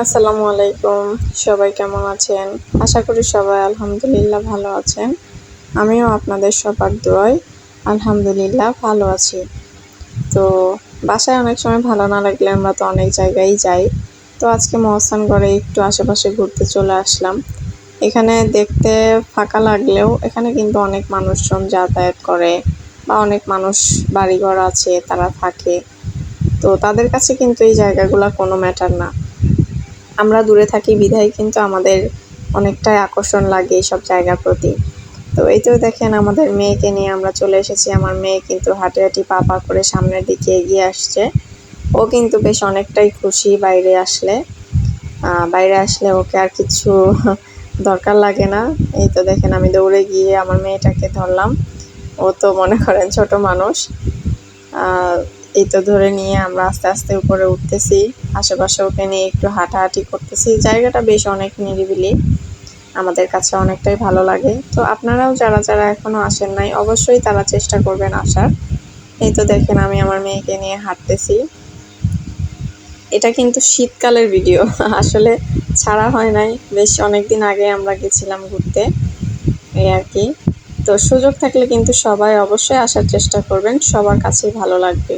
আসসালামু আলাইকুম। সবাই কেমন আছেন? আশা করি সবাই আলহামদুলিল্লাহ ভালো আছেন। আমিও আপনাদের সবার দোয়ায় আলহামদুলিল্লাহ ভালো আছি। তো বাসায় অনেক সময় ভালো না লাগলে আমরা তো অনেক জায়গায় যাই। তো আজকে মহস্থানগড়ে একটু আশেপাশে ঘুরতে চলে আসলাম। এখানে দেখতে ফাঁকা লাগলেও এখানে কিন্তু অনেক মানুষজন যাতায়াত করে বা অনেক মানুষ বাড়িঘর আছে, তারা থাকে। তো তাদের কাছে কিন্তু এই জায়গাগুলো কোনো ম্যাটার না। আমরা দূরে থাকি বিধায় কিন্তু আমাদের অনেকটাই আকর্ষণ লাগে এইসব জায়গার প্রতি। তো এই তো দেখেন আমাদের মেয়েকে নিয়ে আমরা চলে এসেছি। আমার মেয়ে কিন্তু হাঁটি হাঁটি পা পা করে সামনের দিকে এগিয়ে আসছে। ও কিন্তু বেশ অনেকটাই খুশি বাইরে আসলে ওকে আর কিছু দরকার লাগে না। এই তো দেখেন আমি দৌড়ে গিয়ে আমার মেয়েটাকে ধরলাম। ও তো মনে করেন ছোট মানুষ। এই তো ধরে নিয়ে আমরা আস্তে আস্তে উপরে উঠতেছি। আশেপাশে ওকে নিয়ে একটু হাঁটাহাঁটি করতেছি। জায়গাটা বেশ অনেক নিরিবিলি, আমাদের কাছে অনেকটাই ভালো লাগে। তো আপনারাও যারা যারা এখনো আসেন নাই অবশ্যই তারা চেষ্টা করবেন আসার। এই তো দেখেন আমি আমার মেয়েকে নিয়ে হাঁটতেছি। এটা কিন্তু শীতকালের ভিডিও, আসলে ছাড়া হয় নাই, বেশ অনেকদিন আগে আমরা গেছিলাম ঘুরতে, এই আর কি। তো সুযোগ থাকলে কিন্তু সবাই অবশ্যই আসার চেষ্টা করবেন, সবার কাছেই ভালো লাগবে।